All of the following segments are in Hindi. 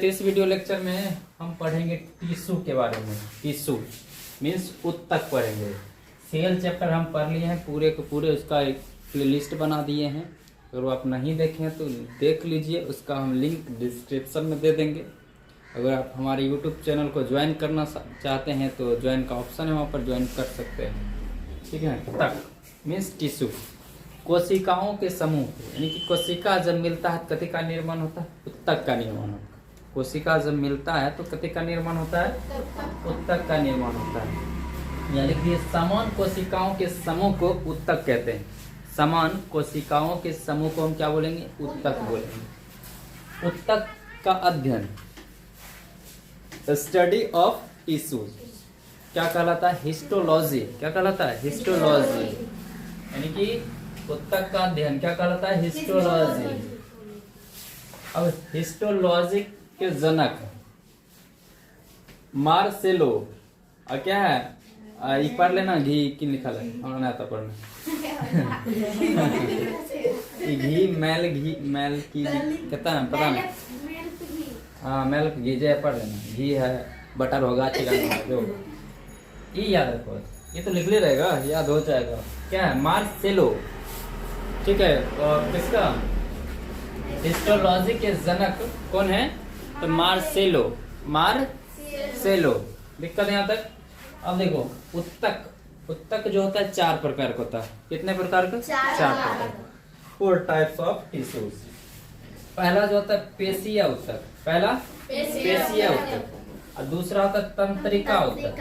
इस वीडियो लेक्चर में हम पढ़ेंगे टिश्यू के बारे में। टिश्यू मीन्स उत्तक पढ़ेंगे। सेल चैप्टर हम पढ़ लिए हैं पूरे के पूरे, उसका एक प्लेलिस्ट बना दिए हैं। अगर वो आप नहीं देखे हैं तो देख लीजिए, उसका हम लिंक डिस्क्रिप्शन में दे देंगे। अगर आप हमारे यूट्यूब चैनल को ज्वाइन करना चाहते हैं तो ज्वाइन का ऑप्शन है, वहाँ पर ज्वाइन कर सकते हैं। ठीक है। उत्तक मीन्स टिश्यू, कोशिकाओं के समूह, यानी कि कोशिका जब मिलता है कति का निर्माण होता है? उत्तक का निर्माण होता है। कोशिका जब मिलता है तो कति का निर्माण होता है? उत्तक का निर्माण होता है। यानी कि समान कोशिकाओं के समूह को उत्तक कहते हैं। समान कोशिकाओं के समूह को हम क्या बोलेंगे? उत्तक बोलेंगे। उत्तक का अध्ययन, स्टडी ऑफ टिश्यूज, क्या कहलाता है? हिस्टोलॉजी। क्या कहलाता है? हिस्टोलॉजी। यानी कि उत्तक का अध्ययन क्या कहलाता है? हिस्टोलॉजी। अब हिस्टोलॉजी के जनक मार्सेलो, और क्या है ये पढ़ लेना, घी की लिखा है, हमारा आता पढ़ना घी मैल की कहता है, पता नहीं। हाँ, मिल्क घी जय पढ़ लेना। घी है, बटर होगा, चिकन होगा, जो ये याद रखो। ये तो लिख ले रहेगा, याद हो जाएगा। क्या है? मार्सेलो। ठीक है। और किसका? हिस्टोलॉजी के जनक कौन है? तो मार्सेलो। मार्सेलो। दिक्कत यहाँ तक? अब देखो, उत्तक जो होता है 4 प्रकार का होता है। कितने प्रकार का? 4 प्रकार। 4 टाइप्स ऑफ टिश्यूज। पहला जो होता है पेशीय उत्तक। पहला पेशीय उत्तक। और दूसरा होता है तंत्रिका उत्तक।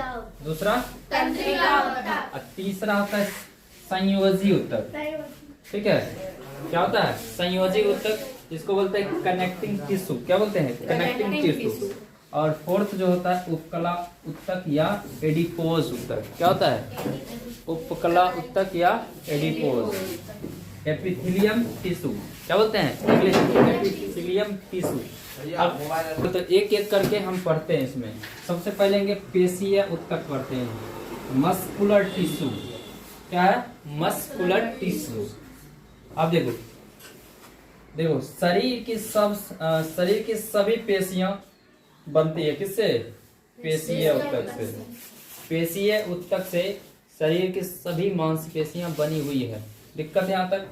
दूसरा तंत्रिका उत्तक। और तीसरा होता है संयोजी उत्तक। ठीक है। क्या होता है? संयोजी उत्तक, जिसको बोलते हैं कनेक्टिंग टिश्यू। क्या बोलते हैं? Connecting tissue. और फोर्थ जो होता है उपकला उत्तक या एडिपोज उत्तक। क्या होता है? उपकला उत्तक या एडिपोज। Epithelium tissue. क्या बोलते हैं? Epithelium tissue. अब तो एक एक करके हम पढ़ते हैं इसमें। सबसे पहले पेशीय उत्तक पढ़ते हैं। Muscular tissue. क्या है? Muscular tissue. अब देखो शरीर की सभी पेशियां बनती है किससे? पेशीय उत्तक से। पेशीय उत्तक से शरीर की सभी मांसपेशियां बनी हुई है। दिक्कत यहाँ तक?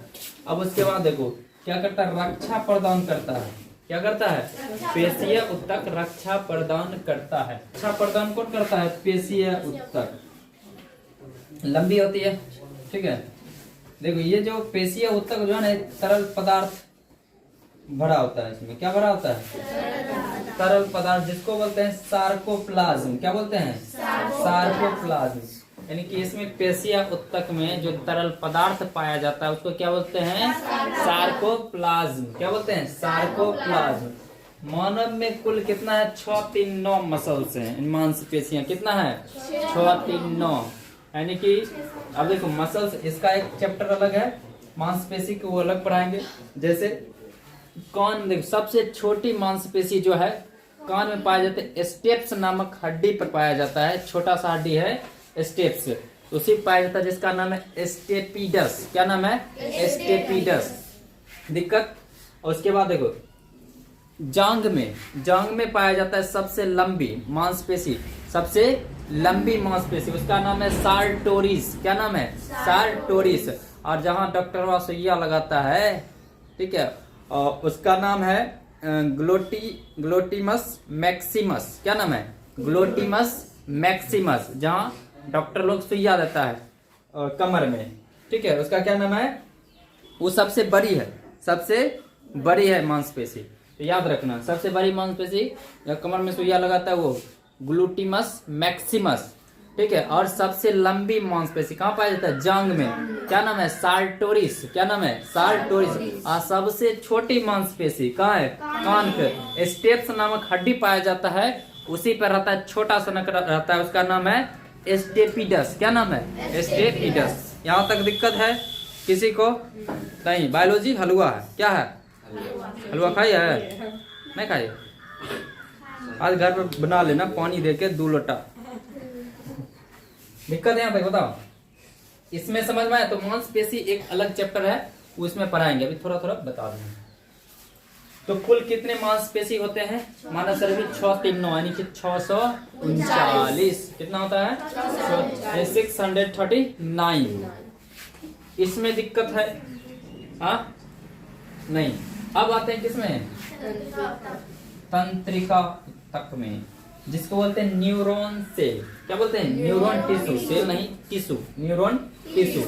अब उसके बाद देखो क्या करता है? रक्षा प्रदान करता है। क्या करता है? पेशीय उत्तक रक्षा प्रदान करता है। रक्षा प्रदान कौन करता है? पेशीय उत्तक। लंबी होती है। ठीक है। देखो ये जो पेशीय उत्तक जो है ना, तरल पदार्थ भरा होता है। इसमें क्या भरा होता है? तरल पदार्थ, जिसको बोलते हैं सार्कोप्लाज्म। क्या बोलते हैं? सार्कोप्लाज्म। यानी कि इसमें पेशीय उत्तक में जो तरल पदार्थ पाया जाता है उसको क्या बोलते हैं? सार्कोप्लाज्म। क्या बोलते हैं? सार्कोप्लाज्म। मानव में कुल कितना है? 6, 3, 9 मसल्स हैं, मांसपेशियां। कितना है? 6, 3, 9। यानी कि अब देखो मसल्स, इसका एक चैप्टर अलग है, मांसपेशी को वो अलग पढ़ाएंगे। जैसे कान, देखो सबसे छोटी मांसपेशी जो है कान में पाया जाता है, स्टेप्स नामक हड्डी पर पाया जाता है। छोटा सा हड्डी है स्टेप्स, उसी पाया जाता है, जिसका नाम है स्टेपीडस। क्या नाम है? स्टेपीडस। दिक्कत? और उसके बाद देखो जांग में पाया जाता है सबसे लंबी मांसपेशी, सबसे लंबी मांसपेशी, उसका नाम है सार्टोरिस। क्या नाम है? सार्टोरिस। और जहां डॉक्टर सुइया लगाता है, ठीक है, और उसका नाम है ग्लोटिमस मैक्सिमस। क्या नाम है? ग्लोटिमस मैक्सिमस। जहां डॉक्टर लोग सुइया देता है कमर में, ठीक है, उसका क्या नाम है? वो सबसे बड़ी है मांसपेशी। तो याद रखना, सबसे बड़ी मांसपेशी कमर में सुइया लगाता है वो ग्लूटिमस मैक्सिमस। ठीक है। और सबसे लंबी मांसपेशी कहाँ पाया जाता है? जांग में। क्या नाम है? सार्टोरिस। क्या नाम है? सार्टोरिस। और सबसे छोटी मांसपेशी कहाँ है? कान पे स्टेप्स नामक हड्डी पाया जाता है, उसी पर रहता है, छोटा सा नक रहता है, उसका नाम है स्टेपीडस। क्या नाम है? स्टेपीडस। यहाँ तक दिक्कत है किसी को? नहीं। बायोलॉजी हलवा है। क्या है? हलवा खाई है? नहीं खाई? आज घर पे बना लेना, पानी देके 2 लोटा। दिक्कत है यहाँ तक? बताओ इसमें समझ में आया? तो मांसपेशी एक अलग चैप्टर है, उसमें पढ़ाएंगे। अभी थोड़ा थोड़ा बता दूंगा। तो कुल कितने मांसपेशी होते हैं मानव शरीर में? 639 यानी कि 639। कितना होता है? 639। इसमें दिक्कत है? हाँ नहीं। अब आते हैं किसमें? तंत्रिका तक में, जिसको बोलते हैं न्यूरॉन सेल। क्या बोलते हैं? Neuron tissue. सेल नहीं, टिश्यू, न्यूरॉन टिश्यू।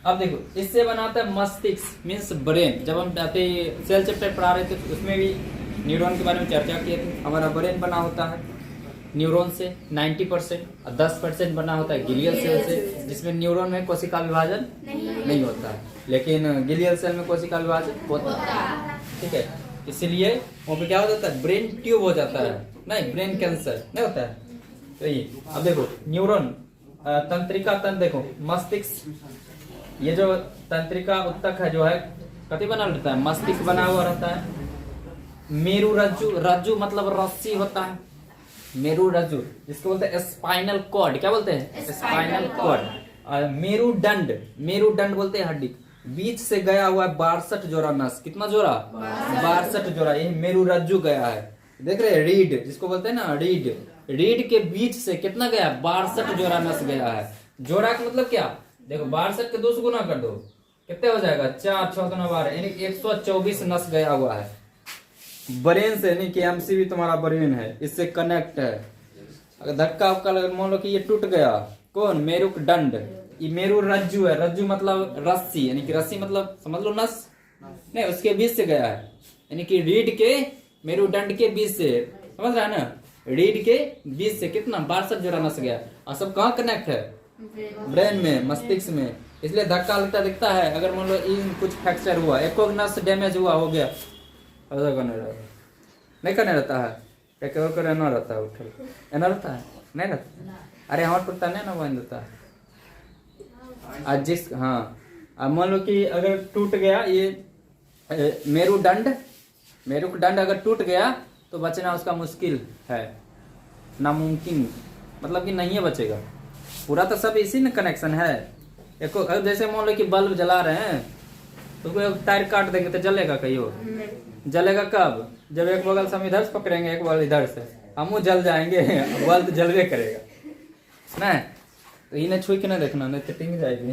अब देखो, इससे बनाता है मस्तिष्क मीन्स ब्रेन। जब हम सेल चैप्टर पढ़ा रहे थे तो उसमें भी न्यूरॉन के बारे में चर्चा किए थे। हमारा ब्रेन बना होता है न्यूरॉन से 90%, और 10% बना होता है गिलियल सेल से, जिसमें न्यूरॉन में कोशिका विभाजन नहीं होता है, लेकिन गिलियल सेल में कोशिका विभाजन होता है। ठीक है, इसलिए वहाँ पे क्या हो जाता है? ब्रेन ट्यूब हो जाता है, नहीं ब्रेन कैंसर नहीं होता है। तो ये अब देखो, न्यूरॉन तंत्रिका तंत्र, देखो मस्तिष्क, ये जो तंत्रिका उत्तक है जो है कति बना रहता है? मस्तिष्क बना हुआ रहता है। मेरु रज्जु, रज्जु मतलब रस्सी होता है, मेरु रज्जु, जिसको बोलते हैं स्पाइनल कॉर्ड। क्या बोलते हैं? Spinal cord. मेरुदंड, मेरुदंड बोलते हैं हड्डी, बीच से गया हुआ है 62 जोड़ा नस। कितना जोड़ा? 62 जोड़ा। ये मेरु रज्जु गया है, देख रहे हैं? रीढ़ जिसको बोलते हैं ना, रीढ़, रीढ़ के बीच से कितना गया? 62 जोड़ा नस गया है। जोड़ा का मतलब क्या? देखो 62 के 2 से गुना कर दो, कितने हो जाएगा? 4 6 12, यानी 124 नस गया हुआ है ब्रेन से, यानी कि एमसीबी तुम्हारा ब्रेन है, इससे कनेक्ट है। अगर धक्का उक्का लगे, मान लो कि ये टूट गया, कौन? मेरुदंड। ये मेरु रज्जु है, रज्जु मतलब रस्सी, यानी कि रस्सी मतलब समझ लो नस, नहीं उसके बीच से गया है, यानी कि रीढ़ के मेरुदंड के बीच से, समझ रहा है ना? रीढ़ के बीच से कितना? 62 जोड़ा नस गया। और सब कहाँ कनेक्ट है? ब्रेन में, मस्तिष्क में। इसलिए धक्का लगता दिखता है। अगर मान लो इन कुछ फ्रैक्चर हुआ, एक नस डैमेज हुआ, हो गया, नहीं करने रहता है, क्या और रहना रहता है, उठल रहना रहता है, नहीं रहता। अरे हमारे पड़ता नहीं ना, बन देता है आज जिस। हाँ, अब मान लो कि अगर टूट गया ये मेरुदंड, मेरुदंड अगर टूट गया तो बचना उसका मुश्किल है, नामुमकिन, मतलब कि नहीं है बचेगा। पूरा तो सब इसी में कनेक्शन है। एक जैसे मान लो कि बल्ब जला रहे हैं तो कोई तार काट देंगे तो जलेगा कहीं और? जलेगा कब? जब एक बगल से हम इधर से पकड़ेंगे, एक बगल इधर से, हम जल जाएंगे, बल्ब तो जलवे करेगा ना। तो इन्हें छुई के ना देखना, नहीं तो टिंग जाएगी।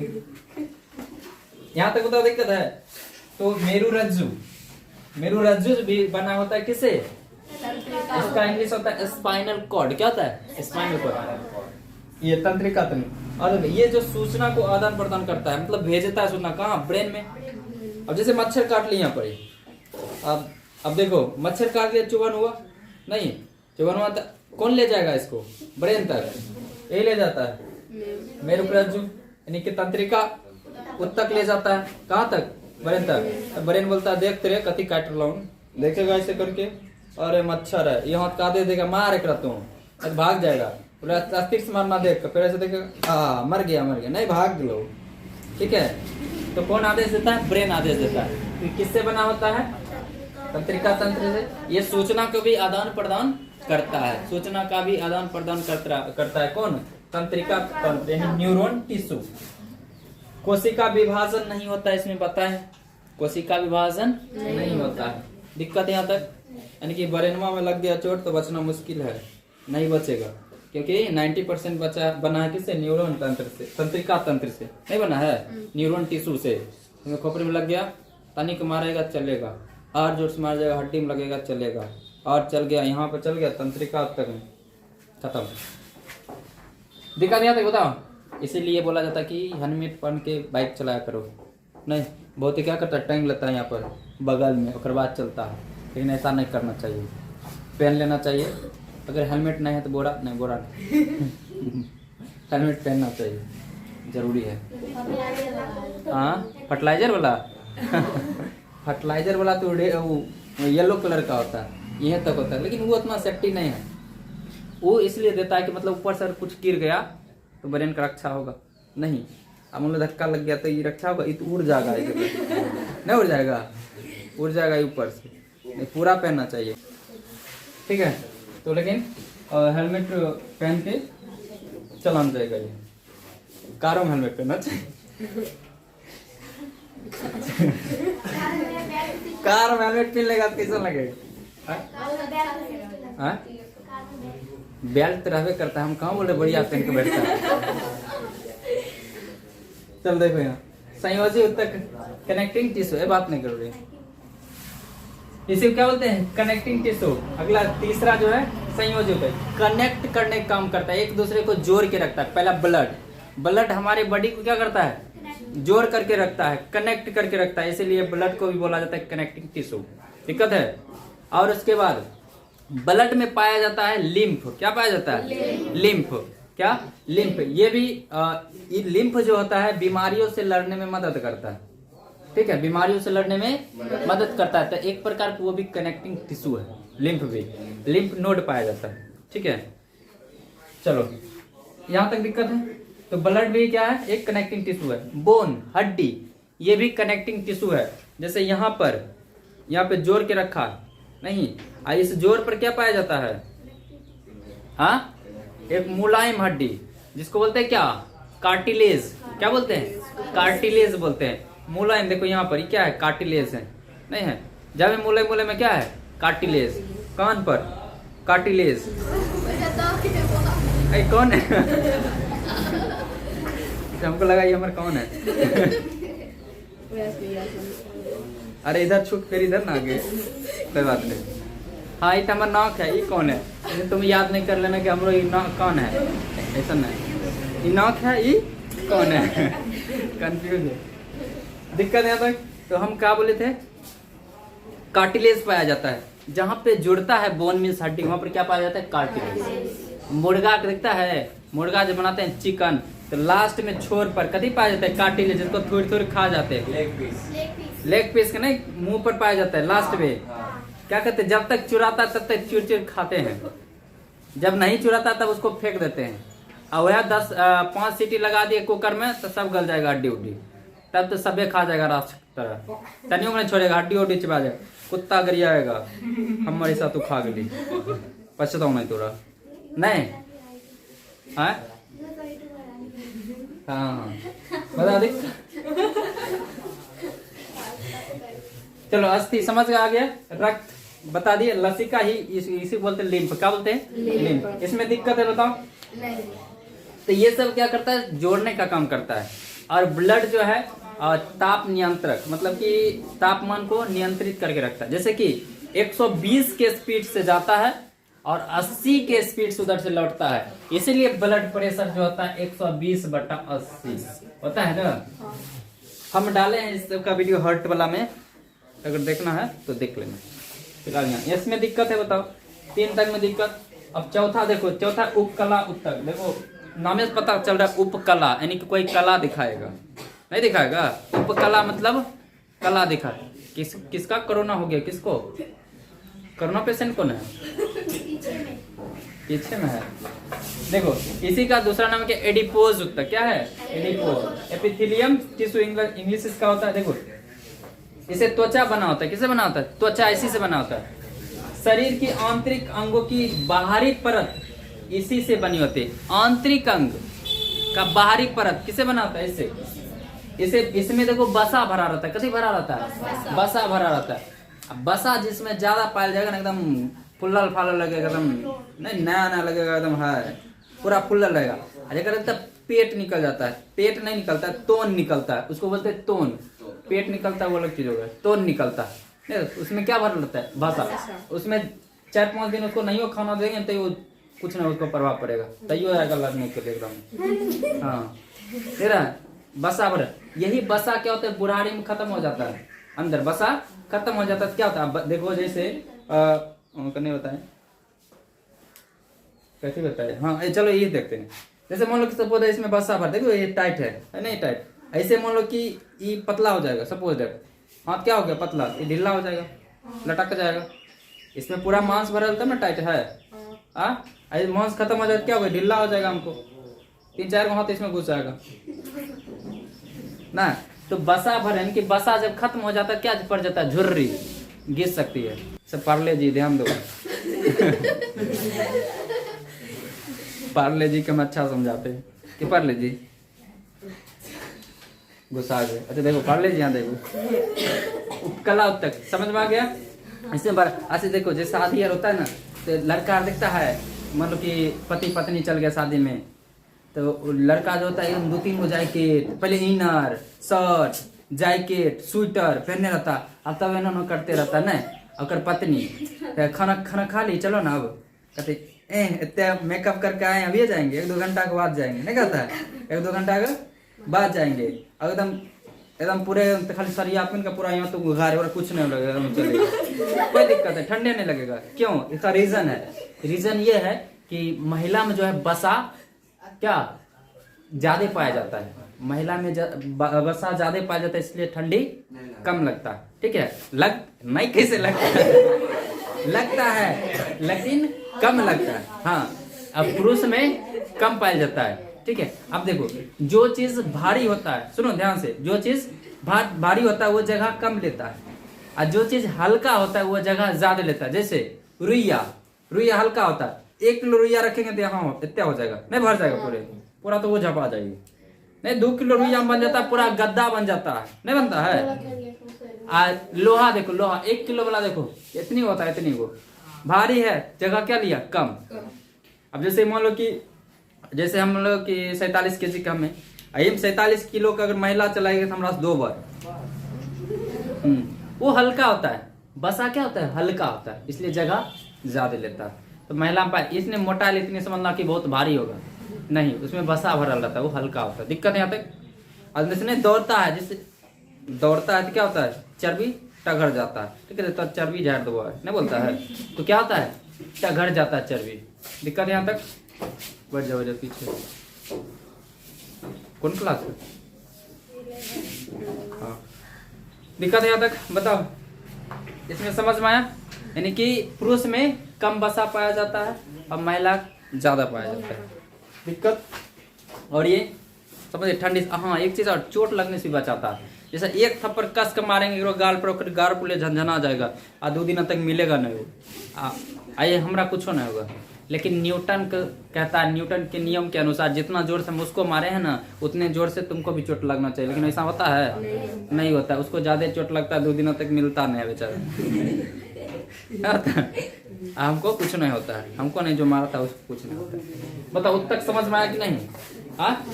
यहाँ तक बताओ दिक्कत है। तो मेरु रज्जु, मेरु रज्जु भी बना होता है किससे? इसका इंग्लिश होता है स्पाइनल कॉर्ड। क्या होता है? Spinal cord. ये तंत्रिका तंत्र, और ये जो सूचना को आदान प्रदान करता है, मतलब भेजता है सूचना, कहाँ? ब्रेन में। अब जैसे मच्छर काट लिया यहाँ पर, अब देखो मच्छर काट लिया, चुभन हुआ नहीं, चुभन हुआ तो कौन ले जाएगा इसको? ब्रेन तक, यही ले जाता है मेरु रज्जु, यानी कि तंत्रिका उत्तक ले जाता है। कहाँ तक? ब्रेन तक। ब्रेन बोलता है देख तेरे कति काट रहा हूँ, देखेगा ऐसे करके, अरे मच्छर है, यहाँ का दे देगा, मार एक रहता हूँ, भाग जाएगा, अस्थिर से मारना देख फिर ऐसे देखेगा, मर गया मर गया, नहीं भाग लो। ठीक है, तो कौन आदेश देता है? ब्रेन आदेश देता है। तो किससे बना होता है? तंत्रिका तंत्र से। ये सूचना को भी आदान प्रदान करता है, सूचना का भी आदान प्रदान करता है कौन? तंत्रिका तंत्र, यानी न्यूरॉन टिश्यू। कोशिका विभाजन नहीं होता है इसमें, पता है? कोशिका विभाजन नहीं होता है। दिक्कत यहाँ तक, यानी कि ब्रेनमा में लग गया चोट तो बचना मुश्किल है, नहीं बचेगा, क्योंकि 90% बचा बना है किससे? न्यूरॉन तंत्र से, तंत्रिका तंत्र से नहीं बना है, न्यूरॉन टिश्यू से। खोपड़ी में लग गया, तनिक मारेगा चलेगा, और जोर से मार जाएगा, हड्डी में लगेगा चलेगा, और चल गया, यहाँ पर चल गया, तंत्रिका तक में खत्म। दिक्कत यहाँ तक बताओ। इसीलिए बोला जाता है कि हेलमेट पहन के बाइक चलाया करो। नहीं, बहुत ही क्या करता है, टांग लेता है यहाँ पर बगल में, उसके बाद चलता है, लेकिन ऐसा नहीं करना चाहिए, पहन लेना चाहिए। अगर हेलमेट नहीं है तो बोरा नहीं, बोरा नहीं हेलमेट पहनना चाहिए, जरूरी है। हाँ, फर्टिलाइजर वाला फर्टिलाइजर वाला तो येलो कलर का होता है, यह तक होता है, लेकिन वो उतना सेफ्टी नहीं है। वो इसलिए देता है कि मतलब ऊपर से कुछ गिर गया तो ब्रेन का रक्षा होगा। नहीं, अब मतलब धक्का लग गया तो ये रक्षा होगा, ये तो उड़ जाएगा, नहीं उड़ जाएगा, उड़ जाएगा ऊपर से। नहीं, पूरा पहनना चाहिए। ठीक है, तो लेकिन हेलमेट पहन के चलाना जाएगा। ये कारों में हेलमेट पहनना चाहिए। कार में हेलमेट पहन लेगा कैसा लगेगा? हाँ? बेल्ट तो रहबे करता है, हम कहाँ बोले बढ़िया पहन के बैठता है। चल देखो यहाँ संयोजी उत्तक कनेक्टिंग टिश्यू, ये बात नहीं कर रही, इसे क्या बोलते हैं? Connecting tissue. अगला तीसरा जो है संयोजी उत्तक, कनेक्ट करने का काम करता है, एक दूसरे को जोड़ के रखता है। पहला ब्लड हमारे बॉडी को क्या करता है? जोड़ करके रखता है, कनेक्ट करके रखता है, इसीलिए ब्लड को भी बोला जाता है कनेक्टिंग टिश्यू। दिक्कत है? और उसके बाद ब्लड में पाया जाता है लिम्फ। क्या पाया जाता है? लिम्फ। क्या? लिम्फ। ये भी ये लिम्फ जो होता है बीमारियों से लड़ने में मदद करता है। ठीक है, बीमारियों से लड़ने में मदद करता है, तो एक प्रकार का वो भी कनेक्टिंग टिश्यू है। लिम्फ भी, लिम्फ नोड पाया जाता है। ठीक है, चलो यहाँ तक दिक्कत है? तो ब्लड भी क्या है? एक कनेक्टिंग टिश्यू है। बोन, हड्डी, ये भी कनेक्टिंग टिश्यू है। जैसे यहाँ पे जोड़ के रखा नहीं, इस जोड़ पर क्या पाया जाता है? हाँ, एक मुलायम हड्डी जिसको बोलते हैं क्या? कार्टिलेज। क्या बोलते हैं? कार्टिलेज बोलते हैं। मुलायम, देखो यहाँ पर क्या है? कार्टिलेज है, नहीं है? जब मुलायम में क्या है? कार्टिलेज। कान पर कार्टिलेज। कौन है? हमको लगा ये हमारा कौन है? अरे इधर छूट, फिर इधर ना आगे, कोई बात नहीं। हाँ, ये हमारा नाक है, ये कौन है? तुम याद नहीं कर लेना कि हमरो ये नाक कौन है, ऐसा नहीं। ये नाक है, ये कौन है? कंफ्यूज है, दिक्कत है यहाँ तक। तो हम क्या बोले थे? कार्टिलेज पाया जाता है, जहाँ पे जुड़ता है बोन मिल्स हड्डी, वहाँ पर क्या पाया जाता है? कार्टिलेज। मुर्गा दिखता है, मुर्गा जब बनाते हैं चिकन, तो लास्ट में छोर पर कभी पाया जाता है? कार्टिलेज, जिसको थोड़ी थोड़ी खा जाते हैं। लेग पीस के नहीं, मुंह पर पाया जाता है लास्ट में। क्या कहते हैं? जब तक चुराता तब तक चुर खाते हैं, जब नहीं चुराता तब उसको फेंक देते हैं। और वह 5 सीटी लगा दिए कुकर में तो सब गल जाएगा हड्डी उड्डी, तब तो सबे खा जाएगा रात तरह, तनियों में नहीं छोड़ेगा, हड्डी उड्डी चिपा जाएगा, कुत्ता गरियाएगा हमारे साथ तू खा गली, पछताऊ नहीं तोरा नहीं। हाँ हाँ बता दे। चलो अस्थि समझ आ गया, रक्त बता दिए, लसिका ही इसी बोलते हैं लिम्फ। क्या बोलते हैं? लिम्फ। इसमें दिक्कत है बताओ? तो ये सब क्या करता है? जोड़ने का काम करता है। और ब्लड जो है ताप नियंत्रक, मतलब कि तापमान को नियंत्रित करके रखता है। जैसे कि 120 के स्पीड से जाता है और 80 के स्पीड से उधर से लौटता है, इसीलिए ब्लड प्रेशर जो होता है 120/80 होता है ना। हम डाले हैं इस सबका वीडियो हर्ट वाला में, अगर देखना है तो देख लेना। फिलहाल यहाँ इसमें दिक्कत है बताओ, 3 तक में दिक्कत। अब चौथा देखो, चौथा उपकला उत्तक। देखो नामे से पता चल रहा है उपकला, यानी कि कोई कला दिखाएगा, नहीं दिखाएगा? उपकला मतलब कला दिखा। किसका कोरोना हो गया? किसको? कोरोना पेशेंट कौन है? पीछे में है, देखो इसी का दूसरा नाम क्या? एडिपोज उत्तक। क्या है? एडिपोज। एपिथेलियम टिश्यू इंग्लिश इसका होता है। देखो इसे त्वचा बना होता है। किसे बना होता है? त्वचा इसी से बना होता है। शरीर की आंतरिक अंगों की बाहरी परत इसी से बनी होती है। आंतरिक अंग का बाहरी परत किसे बना होता है? इसे इसमें देखो बसा भरा रहता है। कैसे भरा रहता है? बसा भरा रहता है। अब बसा जिसमें ज्यादा पाया जाएगा ना, एकदम फुल्लल फालल लगेगा, एकदम नहीं नया लगेगा, एकदम है पूरा फुल्लल लगेगा। अगर पेट निकल जाता है, पेट नहीं निकलता है, तोन निकलता है, उसको बोलते हैं तोन। पेट निकलता है वो अलग चीज होगा, तोन निकलता है, उसमें क्या भर रहता है? भाषा। उसमें 4-5 दिन उसको नहीं खाना देंगे तो वो कुछ ना उसको प्रभाव पड़ेगा, तैयो आएगा लगने के लिए एकदम। हाँ तेरा बसा भर, यही बसा क्या होता है? बुढ़ारी में खत्म हो जाता है, अंदर बसा खत्म हो जाता है। क्या होता है? देखो जैसे नहीं बताए, कैसे बताए? हाँ चलो ये देखते हैं। जैसे मान लो कि सपोज इसमें बसा भर, देखो ये टाइट है नहीं टाइट, ऐसे मान लो कि ये पतला हो जाएगा। सपोज देखो हाथ क्या हो गया? पतला, ये ढीला हो जाएगा, लटक जाएगा। इसमें पूरा मांस भरा रहता है ना, टाइट है, मांस खत्म हो जाएगा, क्या हो गया? ढीला हो जाएगा। हमको 3-4 हाथ इसमें घुस जाएगा ना। तो बसा भर यानी कि बसा जब खत्म हो जाता है क्या पड़ जाता है? झुर्री गिर सकती है। सब पार्ले जी ध्यान दो पार्ले जी के हम अच्छा समझाते हैं कि पार्ले जी गुस्सा गए। अच्छा देखो पार्ले जी यहाँ देखो उपकला उत्तक, समझ में आ गया। इसमें ऐसे देखो, जैसे शादी होता है ना, तो लड़का दिखता है, मान लो कि पति पत्नी चल गया शादी में, तो लड़का जो होता है 2-3 गो जैकेट, पहले इनर शर्ट जैकेट स्वेटर पहनने रहता, अब तब इन्होंने करते रहता ना। और पत्नी खाना खाना खा ली, चलो ना, अब कहते इतने मेकअप करके आए, अभी जाएंगे, 1-2 घंटा के बाद जाएंगे, नहीं कहता है 1-2 घंटा के बाद जाएंगे। और एकदम एकदम पूरे खाली सरिया अपन का पूरा यहाँ तो गुहार और कुछ नहीं लगेगा, चलेगा, कोई दिक्कत है, ठंडे नहीं लगेगा। क्यों? इसका रीजन है, रीजन ये है कि महिला में जो है बसा क्या ज्यादा पाया जाता है, महिला में बसा ज्यादा पाया जाता है, इसलिए ठंडी कम लगता है। ठीक है, लग नहीं कैसे लगता है लगता है लेकिन कम लगता है। हाँ, अब पुरुष में कम पाया जाता है। ठीक है, अब देखो, जो चीज भारी होता है, सुनो ध्यान से, जो चीज भारी होता है वो जगह कम लेता है, और जो चीज हल्का होता है वो जगह ज्यादा लेता है। जैसे रुइया, रुइया हल्का होता है, 1 किलो रुइया रखेंगे तो यहाँ इतना हो जाएगा, नहीं भर जाएगा पूरा तो वो झपा जाएगी। नहीं, 2 किलो रुइया बन जाता है, पूरा गद्दा बन जाता है, नहीं बनता है। लोहा देखो, लोहा 1 किलो वाला देखो इतनी होता है, इतनी को भारी है, जगह क्या लिया कम। अब जैसे मान लो कि जैसे हम लोग की 47 kg का में 47 किलो का अगर महिला चलाएगी तो हमारा 2 बार, वो हल्का होता है। बसा क्या होता है? हल्का होता है, इसलिए जगह ज्यादा लेता है। तो महिला में इसने मोटा इतने समझना कि बहुत भारी होगा, नहीं, उसमें बसा भरल रहता है, वो हल्का होता है। दिक्कत यहाँ तक। और जिसने दौड़ता है, जिससे दौड़ता है तो क्या होता है? चर्बी टघर जाता है। ठीक है, तो चर्बी झाड़ दो नहीं बोलता है, तो क्या होता है? टघर जाता है चर्बी। दिक्कत यहाँ तक। बढ़ जाओ पीछे, कौन क्लास है? हाँ, दिक्कत यहाँ तक बताओ, इसमें समझ में आया? यानी कि पुरुष में कम बसा पाया जाता है और महिला ज्यादा पाया जाता है। दिक्कत। और ये समझिए ठंडी। हाँ, एक चीज और, चोट लगने से बचाता है। जैसे एक थप्पड़ कस के मारेंगे गाल पर, गाल पुले झंझना जाएगा और 2 दिन तक मिलेगा नहीं वो। आइए, हमरा कुछ नहीं होगा, लेकिन न्यूटन कहता है, न्यूटन के नियम के अनुसार जितना जोर से हम उसको मारे हैं ना, उतने जोर से तुमको भी चोट लगना चाहिए। लेकिन ऐसा होता है? नहीं होता है। उसको ज्यादा चोट लगता है, 2 दिनों तक मिलता नहीं है बेचारा। हमको कुछ नहीं होता है, हमको नहीं, जो मारा था उसको कुछ नहीं होता है। बताओ, उत्तक समझ में आया कि नहीं? हाँ,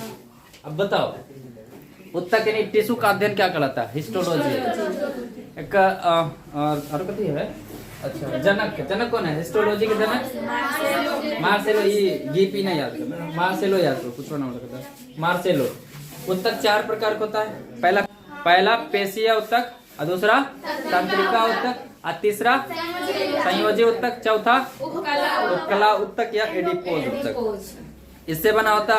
अब बताओ, उत्तक यानी टिश्यू का अध्ययन क्या कहलाता है? हिस्टोलॉजी। एक और कथी है? अच्छा, जनक। जनक कौन है हिस्टोलॉजी के? जनक मार्सेलो। ये जीपी नहीं याद करना, मार्सेलो याद करो, कुछ ना होता है मार्सेलो। उत्तक 4 प्रकार का होता है। पहला पेशीय उत्तक, और दूसरा तंत्रिका उत्तक, और तीसरा संयोजी उत्तक, चौथा उपकला उत्तक या एडिपोज उत्तक। इससे बना होता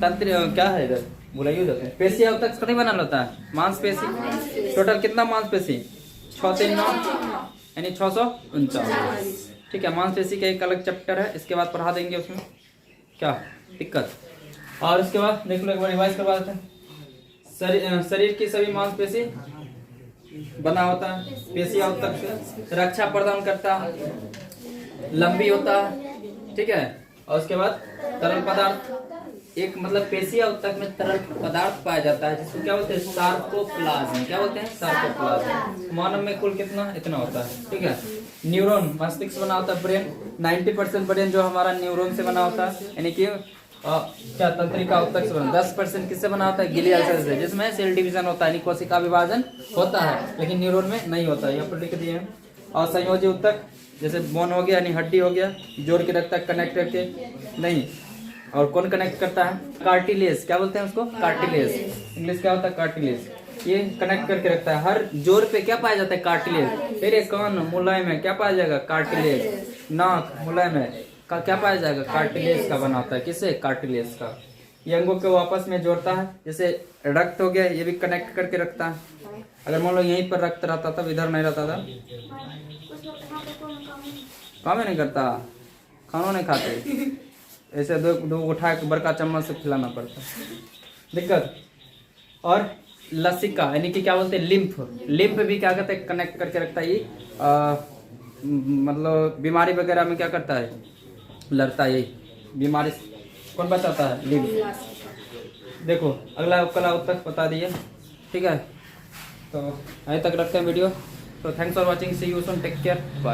तंत्र, क्या है इधर बुलाइए जाते हैं। पेशीय उत्तक कभी बना होता है? मांसपेशी। टोटल कितना मांसपेशी? 639 यानी 649। ठीक है, मांसपेशी का एक अलग चैप्टर है, इसके बाद पढ़ा देंगे उसमें, क्या दिक्कत। और इसके बाद देख लो, एक बार रिवाइज करवा देते हैं। शरीर की सभी मांसपेशी बना होता है पेशीय उत्तक से, रक्षा प्रदान करता है, लंबी होता है। ठीक है, और उसके बाद तरल पदार्थ, एक मतलब पेशीय उत्तक में तरल पदार्थ पाया जाता है, जिसको क्या बोलते हैं? सार्कोप्लाज्म। क्या बोलते हैं? सार्कोप्लाज्म। मानव में कुल कितना? इतना होता है। ठीक है, न्यूरॉन, मस्तिष्क बना होता है, ब्रेन 90% ब्रेन जो हमारा न्यूरॉन से बना होता है, यानी कि क्या तंत्रिका उत्तक से बना। 10% किससे बना होता है? ग्लियल सेल से, जिसमें सेल डिवीजन होता है, यानी कोशिका विभाजन होता है, लेकिन न्यूरॉन में नहीं होता है, यहाँ पर लिख दिए हैं। और संयोजी उत्तक, जैसे बोन हो गया यानी हड्डी हो गया, जोड़ के रखता है, कनेक्ट करके नहीं। और कौन कनेक्ट करता है? कार्टिलेज। क्या बोलते हैं उसको? कार्टिलेज। इंग्लिश क्या होता है? कार्टिलेज। ये कनेक्ट करके रखता है। हर जोड़ पे क्या पाया जाता है? कार्टिलेज। फिर कान मुलायम है, क्या पाया जाएगा? कार्टिलेज। नाक मुलायम है, का क्या पाया जाएगा? कार्टिलेज का बना होता है। किससे? कार्टिलेज का। ये अंगों को आपस में जोड़ता है, जैसे रक्त हो गया, ये भी कनेक्ट करके रखता है। अगर मान लो यहीं पर रक्त रहता था, इधर नहीं रहता था, काम ही नहीं करता, खाना नहीं खाते, ऐसे दो उठा के बड़का चम्मच से खिलाना पड़ता। दिक्कत। और लसिका यानी कि क्या बोलते हैं? लिम्फ। लिम्फ भी क्या कहते हैं? कनेक्ट करके रखता है। ये मतलब बीमारी वगैरह में क्या करता है? लड़ता है। बीमारी कौन बचाता है? लिम्फ। देखो, अगला उपकला उत्तक बता दिए। ठीक है, तो अभी तक रखते हैं वीडियो। तो thanks for watching, see you soon, take care, bye.